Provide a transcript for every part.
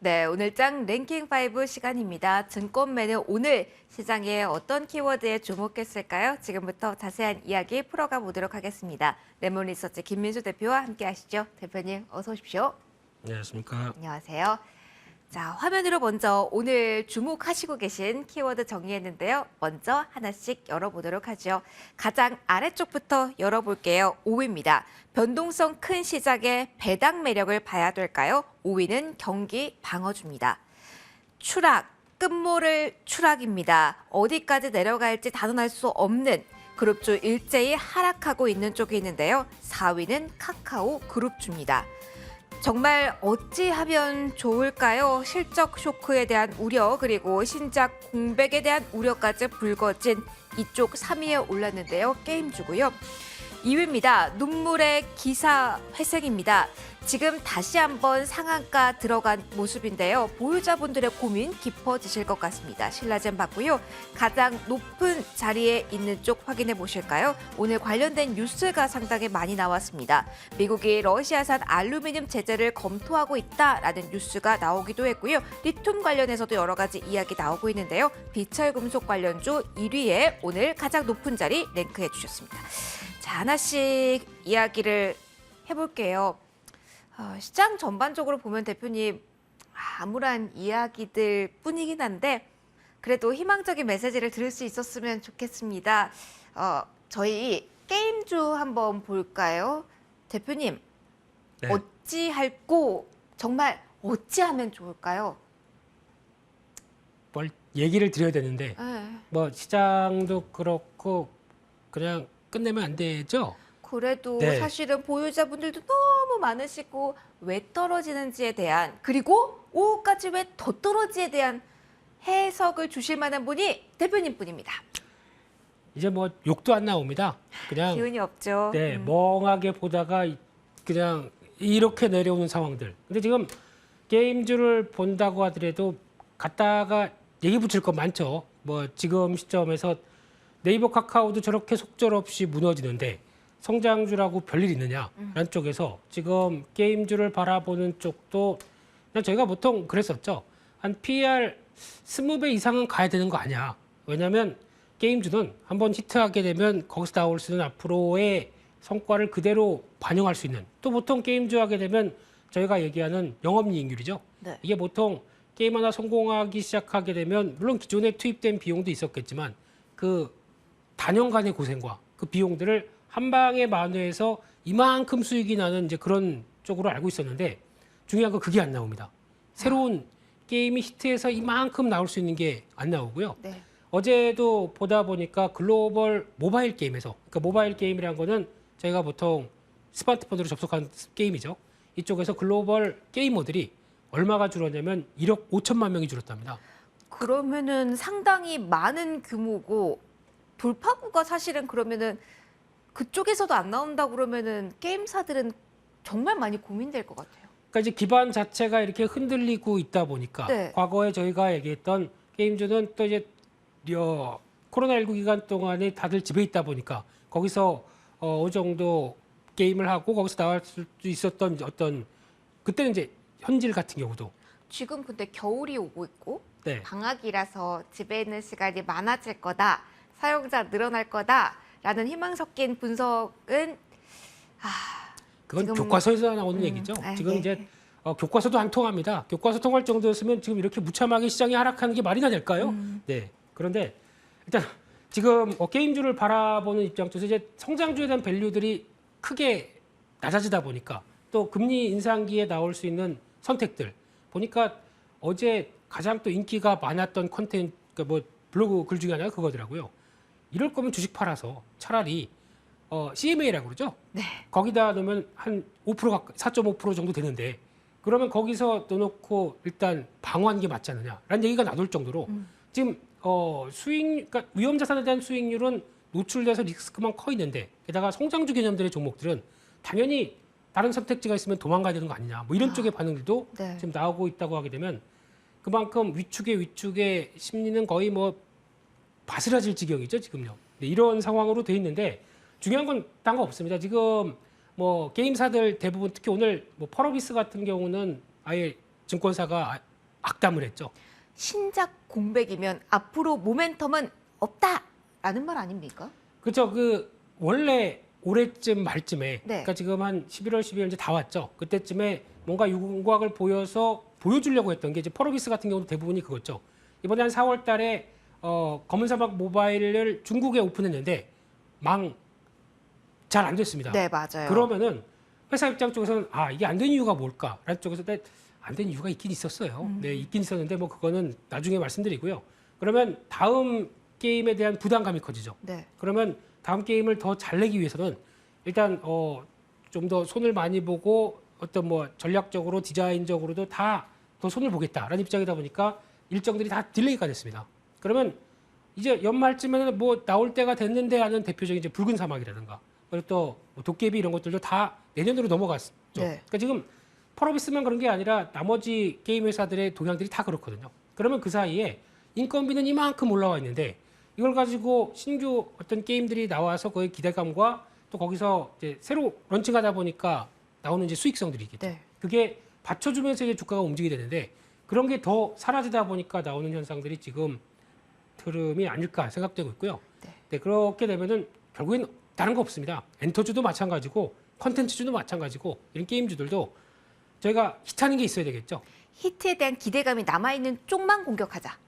네, 오늘장 랭킹 5 시간입니다. 증권매는 오늘 시장에 어떤 키워드에 주목했을까요? 지금부터 자세한 이야기 풀어가 보도록 하겠습니다. 레몬리서치 김민수 대표와 함께 하시죠. 대표님, 어서 오십시오. 안녕하십니까. 안녕하세요. 자, 화면으로 먼저 오늘 주목하시고 계신 키워드 정리했는데요. 먼저 하나씩 열어보도록 하죠. 가장 아래쪽부터 열어볼게요. 5위입니다. 변동성 큰 시장의 배당 매력을 봐야 될까요? 5위는 경기 방어주입니다. 추락, 끝모를 추락입니다. 어디까지 내려갈지 단언할 수 없는 그룹주 일제히 하락하고 있는 쪽이 있는데요. 4위는 카카오 그룹주입니다. 정말 어찌하면 좋을까요? 실적 쇼크에 대한 우려 그리고 신작 공백에 대한 우려까지 불거진 이쪽 3위에 올랐는데요. 게임주고요. 2위입니다. 눈물의 기사 회생입니다. 지금 다시 한번 상한가 들어간 모습인데요. 보유자분들의 고민 깊어지실 것 같습니다. 신라젠 받고요. 가장 높은 자리에 있는 쪽 확인해 보실까요? 오늘 관련된 뉴스가 상당히 많이 나왔습니다. 미국이 러시아산 알루미늄 제재를 검토하고 있다라는 뉴스가 나오기도 했고요. 리튬 관련해서도 여러 가지 이야기 나오고 있는데요. 비철금속 관련주 1위에 오늘 가장 높은 자리 랭크해 주셨습니다. 자, 하나씩 이야기를 해볼게요. 시장 전반적으로 보면 대표님 암울한 이야기들 뿐이긴 한데 그래도 희망적인 메시지를 들을 수 있었으면 좋겠습니다. 저희 게임주 한번 볼까요? 대표님, 네. 어찌할꼬 정말 어찌하면 좋을까요? 뭘 얘기를 드려야 되는데 네. 뭐 시장도 그렇고 그냥 끝내면 안 되죠? 그래도 네. 사실은 보유자분들도 너무 많으시고 왜 떨어지는지에 대한 그리고 오후까지 왜 더 떨어지에 대한 해석을 주실 만한 분이 대표님 뿐입니다. 이제 뭐 욕도 안 나옵니다. 그냥 기운이 없죠. 네, 멍하게 보다가 그냥 이렇게 내려오는 상황들. 근데 지금 게임주를 본다고 하더라도 갖다가 얘기 붙일 거 많죠. 뭐 지금 시점에서 네이버 카카오도 저렇게 속절없이 무너지는데 성장주라고 별일 있느냐라는 쪽에서 지금 게임주를 바라보는 쪽도 그냥 저희가 보통 그랬었죠. 한 PER 20배 이상은 가야 되는 거 아니야. 왜냐하면 게임주는 한번 히트하게 되면 거기서 나올 수 있는 앞으로의 성과를 그대로 반영할 수 있는 또 보통 게임주 하게 되면 저희가 얘기하는 영업이익률이죠. 네. 이게 보통 게임 하나 성공하기 시작하게 되면 물론 기존에 투입된 비용도 있었겠지만 그 단연간의 고생과 그 비용들을 한 방에 만회해서 이만큼 수익이 나는 이제 그런 쪽으로 알고 있었는데 중요한 건 그게 안 나옵니다. 새로운 게임이 히트해서 이만큼 나올 수 있는 게 안 나오고요. 네. 어제도 보다 보니까 글로벌 모바일 게임에서 그러니까 모바일 게임이라는 거는 저희가 보통 스마트폰으로 접속한 게임이죠. 이쪽에서 글로벌 게이머들이 얼마가 줄었냐면 1억 5천만 명이 줄었답니다. 그러면은 상당히 많은 규모고 돌파구가 사실은 그러면은 그쪽에서도 안 나온다 그러면은 게임사들은 정말 많이 고민될 것 같아요. 그러니까 이제 기반 자체가 이렇게 흔들리고 있다 보니까 네. 과거에 저희가 얘기했던 게임주는 또 이제 코로나19 기간 동안에 다들 집에 있다 보니까 거기서 어느 정도 게임을 하고 거기서 나올 수 있었던 어떤 그때는 이제 현질 같은 경우도 지금 근데 겨울이 오고 있고 네. 방학이라서 집에 있는 시간이 많아질 거다. 사용자 늘어날 거다라는 희망 섞인 분석은 그건 지금- 교과서에서 나오는 얘기죠. 지금 네. 이제 교과서도 안 통합니다. 교과서 통할 정도였으면 지금 이렇게 무참하게 시장이 하락하는 게 말이나 될까요? 네. 그런데 일단 지금 게임주를 바라보는 입장 쪽에서 이제 성장주에 대한 밸류들이 크게 낮아지다 보니까 또 금리 인상기에 나올 수 있는 선택들 보니까 어제 가장 또 인기가 많았던 컨텐츠 그러니까 뭐 블로그 글 중에 하나가 그거더라고요. 이럴 거면 주식 팔아서 차라리 CMA라고 그러죠. 네. 거기다 넣으면 한 5% 가까이 4.5% 정도 되는데 그러면 거기서 넣어놓고 일단 방어하는 게 맞지 않느냐라는 얘기가 나돌 정도로 지금 수익 그러니까 위험 자산에 대한 수익률은 노출돼서 리스크만 커 있는데 게다가 성장주 개념들의 종목들은 당연히 다른 선택지가 있으면 도망가야 되는 거 아니냐 뭐 이런 쪽의 반응들도 네. 지금 나오고 있다고 하게 되면 그만큼 위축의 심리는 거의 뭐 바스라질 지경이죠 지금요. 네, 이런 상황으로 돼 있는데 중요한 건 딴 거 없습니다. 지금 뭐 게임사들 대부분 특히 오늘 뭐 펄어비스 같은 경우는 아예 증권사가 악담을 했죠. 신작 공백이면 앞으로 모멘텀은 없다라는 말 아닙니까? 그렇죠. 원래 올해쯤 말쯤에, 네. 그러니까 지금 한 11월, 12월 이제 다 왔죠. 그때쯤에 뭔가 윤곽을 보여서 보여주려고 했던 게 이제 펄어비스 같은 경우도 대부분이 그거죠. 이번에 한 4월 달에 검은 사막 모바일을 중국에 오픈했는데 잘 안 됐습니다. 네, 맞아요. 그러면은 회사 입장 쪽에서는 이게 안 된 이유가 뭘까? 라는 쪽에서 안 된 이유가 있긴 있었어요. 네, 있긴 있었는데 뭐 그거는 나중에 말씀드리고요. 그러면 다음 게임에 대한 부담감이 커지죠. 네. 그러면 다음 게임을 더 잘 내기 위해서는 일단 좀 더 손을 많이 보고 어떤 뭐 전략적으로 디자인적으로도 다 더 손을 보겠다라는 입장이다 보니까 일정들이 다 딜레이가 됐습니다. 그러면 이제 연말쯤에는 뭐 나올 때가 됐는데 하는 대표적인 이제 붉은 사막이라든가 그리고 또뭐 도깨비 이런 것들도 다 내년으로 넘어갔죠. 네. 그러니까 지금 펄어비스만 그런 게 아니라 나머지 게임 회사들의 동향들이 다 그렇거든요. 그러면 그 사이에 인건비는 이만큼 올라와 있는데 이걸 가지고 신규 어떤 게임들이 나와서 그의 기대감과 또 거기서 이제 새로 런칭하다 보니까 나오는 이제 수익성들이 있겠죠. 네. 그게 받쳐주면서 이제 주가가 움직이게 되는데 그런 게 더 사라지다 보니까 나오는 현상들이 지금 흐름이 아닐까 생각되고 있고요. 네, 그렇게 되면은 결국엔 다른 거 없습니다. 엔터주도 마찬가지고 컨텐츠주도 마찬가지고 이런 게임주들도 저희가 히트하는 게 있어야 되겠죠. 히트에 대한 기대감이 남아있는 쪽만 공격하자.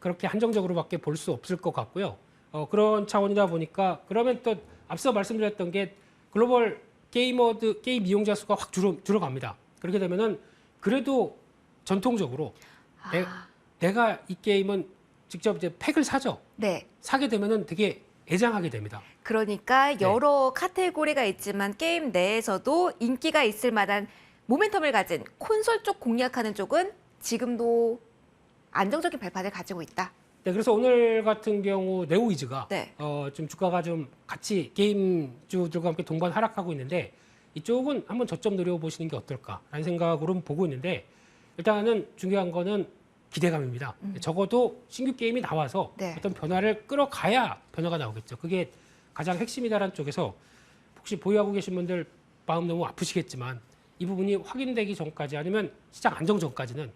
그렇게 한정적으로밖에 볼 수 없을 것 같고요. 그런 차원이다 보니까 그러면 또 앞서 말씀드렸던 게 글로벌 게임 이용자 수가 확 줄어갑니다. 그렇게 되면은 그래도 전통적으로 내가 이 게임은 직접 이제 팩을 사죠. 네. 사게 되면은 되게 애장하게 됩니다. 그러니까 여러 카테고리가 있지만 게임 내에서도 인기가 있을 만한 모멘텀을 가진 콘솔 쪽 공략하는 쪽은 지금도 안정적인 발판을 가지고 있다. 네, 그래서 오늘 같은 경우 네오이즈가 네. 좀 주가가 좀 같이 게임주들과 함께 동반 하락하고 있는데 이쪽은 한번 저점 노려보시는 게 어떨까라는 생각으로 보고 있는데 일단은 중요한 거는 기대감입니다. 적어도 신규 게임이 나와서 네. 어떤 변화를 끌어가야 변화가 나오겠죠. 그게 가장 핵심이다라는 쪽에서 혹시 보유하고 계신 분들 마음 너무 아프시겠지만 이 부분이 확인되기 전까지 아니면 시장 안정 전까지는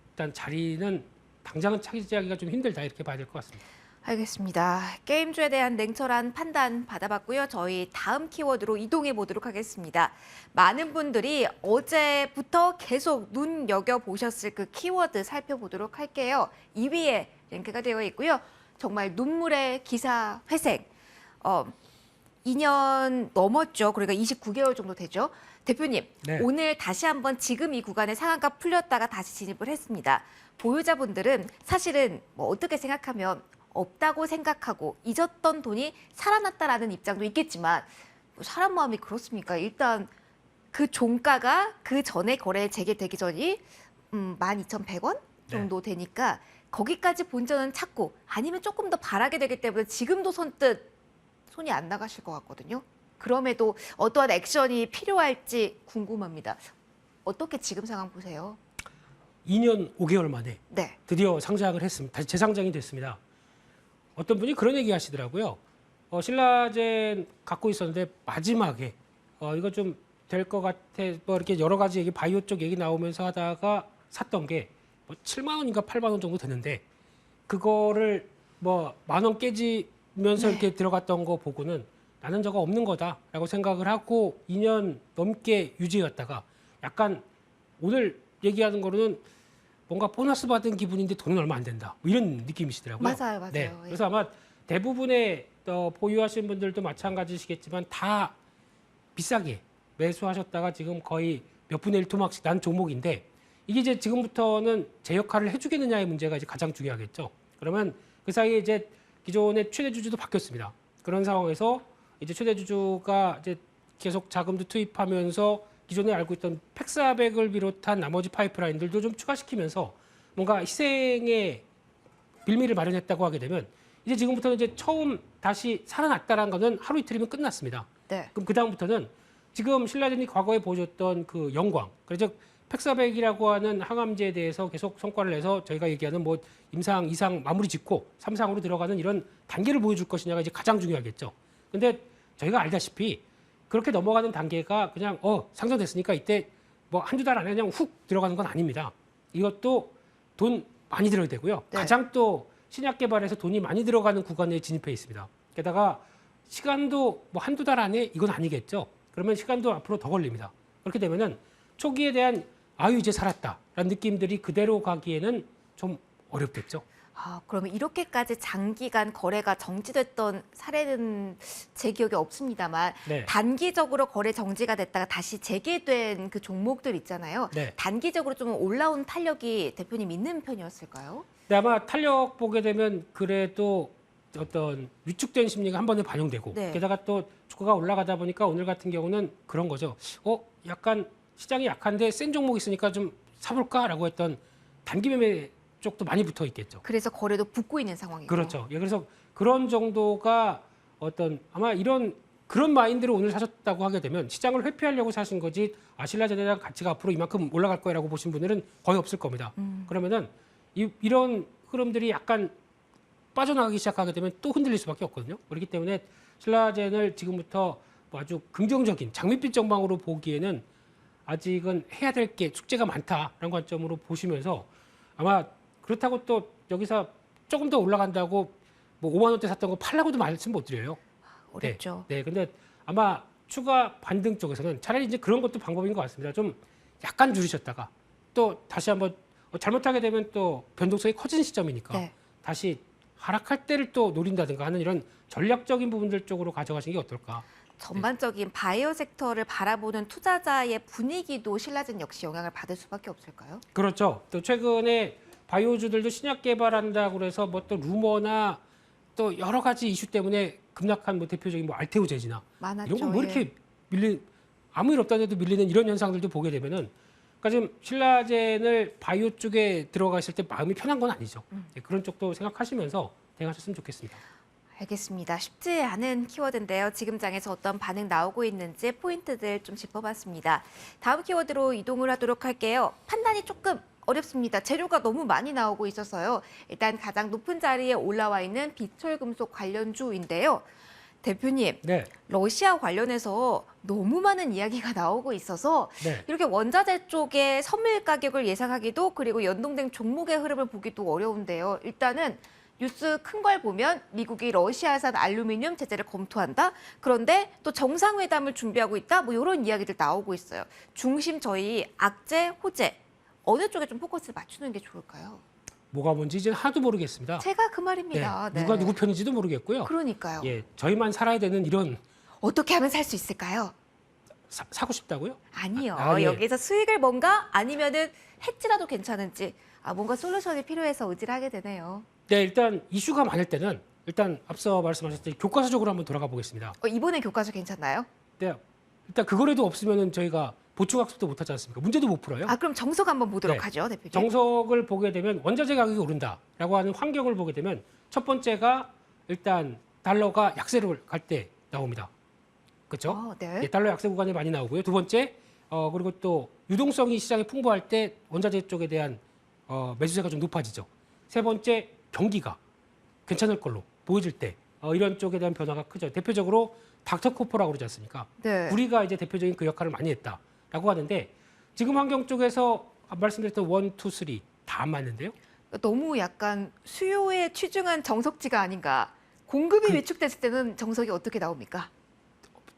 일단 자리는 당장은 차지하기가 좀 힘들다 이렇게 봐야 될 것 같습니다. 알겠습니다. 게임주에 대한 냉철한 판단 받아봤고요. 저희 다음 키워드로 이동해 보도록 하겠습니다. 많은 분들이 어제부터 계속 눈여겨보셨을 그 키워드 살펴보도록 할게요. 2위에 랭크가 되어 있고요. 정말 눈물의 기사 회생. 2년 넘었죠. 그러니까 29개월 정도 되죠. 대표님, 네. 오늘 다시 한번 지금 이 구간에 상한가 풀렸다가 다시 진입을 했습니다. 보유자분들은 사실은 뭐 어떻게 생각하면 없다고 생각하고 잊었던 돈이 살아났다라는 입장도 있겠지만 뭐 사람 마음이 그렇습니까? 일단 그 종가가 그 전에 거래 재개되기 전이 12,100원 정도 되니까 거기까지 본전은 찾고 아니면 조금 더 바라게 되기 때문에 지금도 선뜻 손이 안 나가실 것 같거든요. 그럼에도 어떠한 액션이 필요할지 궁금합니다. 어떻게 지금 상황 보세요? 2년 5개월 만에 네. 드디어 상장을 했습니다. 다시 재상장이 됐습니다. 어떤 분이 그런 얘기 하시더라고요. 신라젠 갖고 있었는데 마지막에 이거 좀 될 것 같아. 뭐 이렇게 여러 가지 얘기 바이오 쪽 얘기 나오면서 하다가 샀던 게 뭐 7만 원인가 8만 원 정도 되는데 그거를 뭐 10,000원 깨지면서 이렇게 들어갔던 거 보고는 나는 저거 없는 거다라고 생각을 하고 2년 넘게 유지했다가 약간 오늘 얘기하는 거로는 뭔가 보너스 받은 기분인데 돈은 얼마 안 된다. 뭐 이런 느낌이시더라고요. 맞아요, 맞아요. 네. 예. 그래서 아마 대부분의 보유하신 분들도 마찬가지시겠지만 다 비싸게 매수하셨다가 지금 거의 몇 분의 1 토막씩 난 종목인데 이게 이제 지금부터는 제 역할을 해주겠느냐의 문제가 이제 가장 중요하겠죠. 그러면 그 사이에 이제 기존의 최대 주주도 바뀌었습니다. 그런 상황에서 이제 최대 주주가 이제 계속 자금도 투입하면서 기존에 알고 있던 팩스아백을 비롯한 나머지 파이프라인들도 좀 추가시키면서 뭔가 희생의 빌미를 마련했다고 하게 되면 이제 지금부터는 이제 처음 다시 살아났다라는 거는 하루 이틀이면 끝났습니다. 네. 그럼 그 다음부터는 지금 신라젠이 과거에 보여줬던 그 영광, 그래서 팩스아백이라고 하는 항암제에 대해서 계속 성과를 내서 저희가 얘기하는 뭐 임상, 2상 마무리 짓고 3상으로 들어가는 이런 단계를 보여줄 것이냐가 이제 가장 중요하겠죠. 근데 저희가 알다시피 그렇게 넘어가는 단계가 그냥 상장됐으니까 이때 뭐 한두 달 안에 그냥 훅 들어가는 건 아닙니다. 이것도 돈 많이 들어야 되고요. 네. 가장 또 신약 개발에서 돈이 많이 들어가는 구간에 진입해 있습니다. 게다가 시간도 뭐 한두 달 안에 이건 아니겠죠. 그러면 시간도 앞으로 더 걸립니다. 그렇게 되면은 초기에 대한 아유 이제 살았다라는 느낌들이 그대로 가기에는 좀 어렵겠죠. 아, 그러면 이렇게까지 장기간 거래가 정지됐던 사례는 제 기억에 없습니다만 네. 단기적으로 거래 정지가 됐다가 다시 재개된 그 종목들 있잖아요. 네. 단기적으로 좀 올라온 탄력이 대표님 있는 편이었을까요? 근데 아마 탄력 보게 되면 그래도 어떤 위축된 심리가 한 번에 반영되고 네. 게다가 또 주가가 올라가다 보니까 오늘 같은 경우는 그런 거죠. 약간 시장이 약한데 센 종목 있으니까 좀 사볼까라고 했던 단기 매매 쪽도 많이 붙어 있겠죠. 그래서 거래도 붙고 있는 상황이고. 그렇죠. 예, 그래서 그런 정도가 어떤 아마 그런 마인드로 오늘 사셨다고 하게 되면 시장을 회피하려고 사신 거지 아신라제에 대한 가치가 앞으로 이만큼 올라갈 거라고 보신 분들은 거의 없을 겁니다. 그러면은 이런 흐름들이 약간 빠져나가기 시작하게 되면 또 흔들릴 수밖에 없거든요. 그렇기 때문에 신라젠을 지금부터 뭐 아주 긍정적인 장밋빛 전망으로 보기에는 아직은 해야 될 게 숙제가 많다라는 관점으로 보시면서 아마 그렇다고 또 여기서 조금 더 올라간다고 뭐 5만 원대 샀던 거 팔라고도 말씀 못 드려요. 어렵죠. 네, 근데 아마 추가 반등 쪽에서는 차라리 이제 그런 것도 방법인 것 같습니다. 좀 약간 줄이셨다가 또 다시 한번 잘못하게 되면 또 변동성이 커진 시점이니까 네. 다시 하락할 때를 또 노린다든가 하는 이런 전략적인 부분들 쪽으로 가져가시는 게 어떨까? 전반적인 바이오 섹터를 바라보는 투자자의 분위기도 신라젠 역시 영향을 받을 수밖에 없을까요? 그렇죠. 또 최근에 바이오주들도 신약 개발한다고 그래서 뭐 또 루머나 또 여러 가지 이슈 때문에 급락한 뭐 대표적인 뭐 알테오제지나 많았죠. 이런 거 뭐 예. 이렇게 아무 일 없다는데도 밀리는 이런 현상들도 보게 되면은 그러니까 지금 신라젠을 바이오 쪽에 들어가 있을 때 마음이 편한 건 아니죠. 네, 그런 쪽도 생각하시면서 대응하셨으면 좋겠습니다. 알겠습니다. 쉽지 않은 키워드인데요. 지금 장에서 어떤 반응 나오고 있는지 포인트들 좀 짚어봤습니다. 다음 키워드로 이동을 하도록 할게요. 판단이 조금 어렵습니다. 재료가 너무 많이 나오고 있어서요. 일단 가장 높은 자리에 올라와 있는 비철금속 관련주인데요. 대표님, 네, 러시아 관련해서 너무 많은 이야기가 나오고 있어서 네. 이렇게 원자재 쪽의 선물 가격을 예상하기도 그리고 연동된 종목의 흐름을 보기도 어려운데요. 일단은 뉴스 큰 걸 보면 미국이 러시아산 알루미늄 제재를 검토한다. 그런데 또 정상회담을 준비하고 있다. 뭐 이런 이야기들 나오고 있어요. 중심 저희 악재, 호재 어느 쪽에 좀 포커스를 맞추는 게 좋을까요? 뭐가 뭔지 이제 하나도 모르겠습니다. 제가 그 말입니다. 네. 누가 누구 편인지도 모르겠고요. 그러니까요. 예, 저희만 살아야 되는 이런 어떻게 하면 살 수 있을까요? 사고 싶다고요? 아니요. 예. 여기서 수익을 뭔가 아니면은 해지라도 괜찮은지 뭔가 솔루션이 필요해서 의지를 하게 되네요. 네, 일단 이슈가 많을 때는 일단 앞서 말씀하셨듯이 교과서적으로 한번 돌아가 보겠습니다. 이번에 교과서 괜찮나요? 네, 일단 그거라도 없으면은 저희가 보충학습도 못 하지 않습니까? 문제도 못 풀어요. 그럼 정석 한번 보도록 네. 하죠, 대표님. 정석을 보게 되면 원자재 가격이 오른다라고 하는 환경을 보게 되면 첫 번째가 일단 달러가 약세를 갈 때 나옵니다. 그렇죠? 네. 예, 달러 약세 구간이 많이 나오고요. 두 번째, 그리고 또 유동성이 시장에 풍부할 때 원자재 쪽에 대한 매수세가 좀 높아지죠. 세 번째, 경기가 괜찮을 걸로 보여질 때 이런 쪽에 대한 변화가 크죠. 대표적으로 닥터코퍼라고 그러지 않습니까? 네. 우리가 이제 대표적인 그 역할을 많이 했다라고 하는데 지금 환경 쪽에서 말씀드렸던 1, 2, 3 다 안 맞는데요. 너무 약간 수요에 취중한 정석지가 아닌가. 공급이 위축됐을 때는 정석이 어떻게 나옵니까?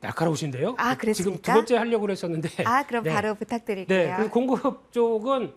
날카로우신데요. 그랬습니까? 지금 두 번째 하려고 그랬었는데. 그럼 네. 바로 부탁드릴게요. 네, 그래서 공급 쪽은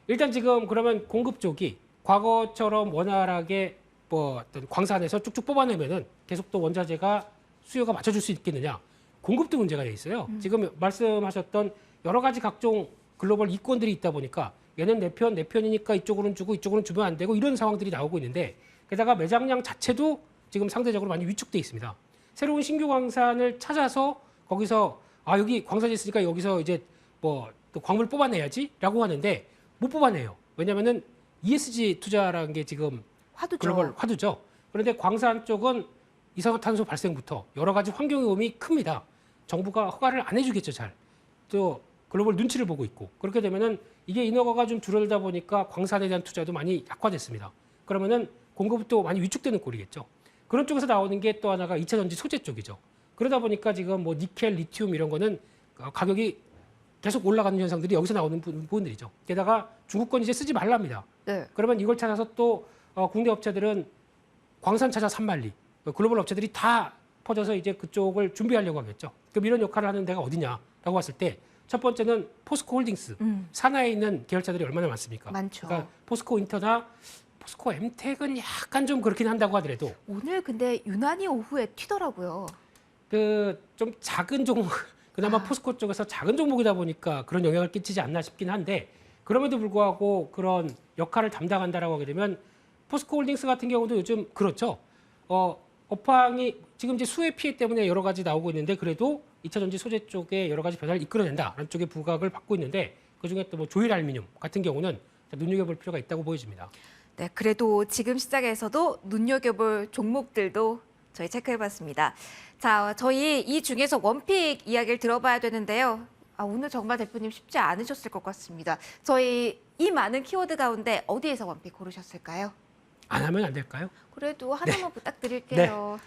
일단 지금 그러면 공급 쪽이 과거처럼 원활하게 뭐 어떤 광산에서 쭉쭉 뽑아내면은 계속 또 원자재가 수요가 맞춰줄 수 있겠느냐? 공급도 문제가 돼 있어요. 지금 말씀하셨던 여러 가지 각종 글로벌 이권들이 있다 보니까 얘는 내 편이니까 이쪽으로는 주고 이쪽으로는 주면 안 되고 이런 상황들이 나오고 있는데 게다가 매장량 자체도 지금 상대적으로 많이 위축돼 있습니다. 새로운 신규 광산을 찾아서 거기서 여기 광산이 있으니까 여기서 이제 뭐 또 광물 뽑아내야지라고 하는데 못 뽑아내요. 왜냐하면은 ESG 투자라는 게 지금 화두죠. 글로벌 화두죠. 그런데 광산 쪽은 이산화탄소 발생부터 여러 가지 환경 위험이 큽니다. 정부가 허가를 안 해주겠죠, 잘. 또 글로벌 눈치를 보고 있고 그렇게 되면은 이게 인허가가 좀 줄어들다 보니까 광산에 대한 투자도 많이 약화됐습니다. 그러면은 공급도 많이 위축되는 꼴이겠죠. 그런 쪽에서 나오는 게 또 하나가 2차 전지 소재 쪽이죠. 그러다 보니까 지금 뭐 니켈, 리튬 이런 거는 가격이 계속 올라가는 현상들이 여기서 나오는 부분들이죠. 게다가 중국권 이제 쓰지 말랍니다. 네. 그러면 이걸 찾아서 또 국내 업체들은 광산 찾아 산만리, 글로벌 업체들이 다 퍼져서 이제 그쪽을 준비하려고 하겠죠. 그럼 이런 역할을 하는 데가 어디냐라고 봤을 때 첫 번째는 포스코 홀딩스, 산하에 있는 계열사들이 얼마나 많습니까? 많죠. 그러니까 포스코 인터나 포스코 엠텍은 약간 좀 그렇긴 한다고 하더라도 오늘 근데 유난히 오후에 튀더라고요. 그 좀 작은 종목, 그나마 포스코 쪽에서 작은 종목이다 보니까 그런 영향을 끼치지 않나 싶긴 한데 그럼에도 불구하고 그런 역할을 담당한다라고 하게 되면 포스코 홀딩스 같은 경우도 요즘 그렇죠. 업황이 지금 이제 수혜 피해 때문에 여러 가지 나오고 있는데 그래도 2차 전지 소재 쪽에 여러 가지 변화를 이끌어낸다라는 쪽에 부각을 받고 있는데 그중에 또 뭐 조일 알루미늄 같은 경우는 눈여겨볼 필요가 있다고 보여집니다. 네, 그래도 지금 시장에서도 눈여겨볼 종목들도 저희 체크해봤습니다. 자, 저희 이 중에서 원픽 이야기를 들어봐야 되는데요. 오늘 정말 대표님 쉽지 않으셨을 것 같습니다. 저희 이 많은 키워드 가운데 어디에서 원픽 고르셨을까요? 안 하면 안 될까요? 그래도 하나만 부탁드릴게요.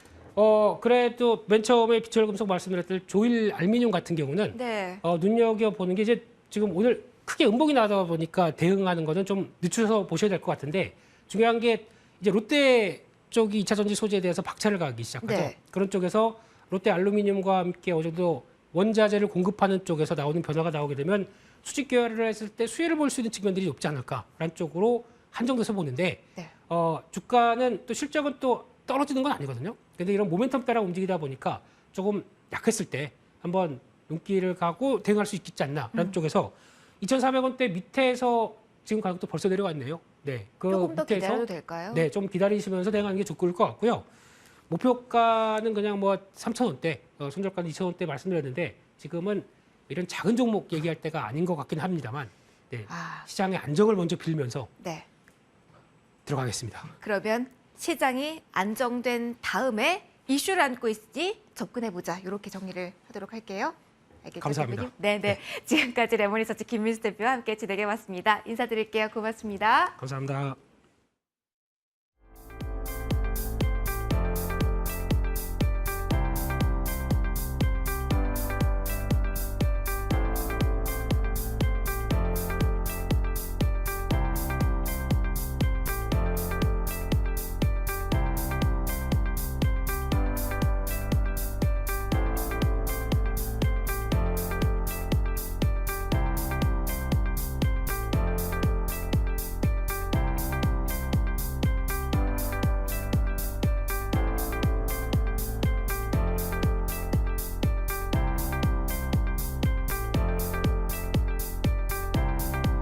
그래도 맨 처음에 비철금속 말씀드렸던 조일 알루미늄 같은 경우는 네. 눈여겨보는 게 이제 지금 오늘 크게 음봉이 나다 보니까 대응하는 거는 좀 늦춰서 보셔야 될 것 같은데 중요한 게 이제 롯데 쪽이 2차 전지 소재에 대해서 박차를 가기 시작하죠. 네. 그런 쪽에서 롯데 알루미늄과 함께 어느 정도 원자재를 공급하는 쪽에서 나오는 변화가 나오게 되면 수직 계열을 했을 때 수혜를 볼 수 있는 측면들이 높지 않을까라는 쪽으로 한정돼서 보는데 네. 주가는 또 실적은 또 떨어지는 건 아니거든요. 근데 이런 모멘텀 따라 움직이다 보니까 조금 약했을 때 한번 눈길을 가고 대응할 수 있지 않나라는 쪽에서 2,400원대 밑에서 지금 가격도 벌써 내려왔네요. 네, 그 조금 더 밑에서 기다려도 될까요? 네, 좀 기다리시면서 대응하는 게 좋을 것 같고요. 목표가는 그냥 뭐 3,000원대, 손절가는 2,000원대 말씀드렸는데 지금은 이런 작은 종목 얘기할 때가 아닌 것 같긴 합니다만 네, 시장의 안정을 먼저 빌면서 네. 들어가겠습니다. 그러면 시장이 안정된 다음에 이슈를 안고 있으니 접근해보자. 이렇게 정리를 하도록 할게요. 알겠죠, 감사합니다. 대표님? 네네. 지금까지 레모니서치 김민수 대표와 함께 진행해봤습니다. 인사드릴게요. 고맙습니다. 감사합니다.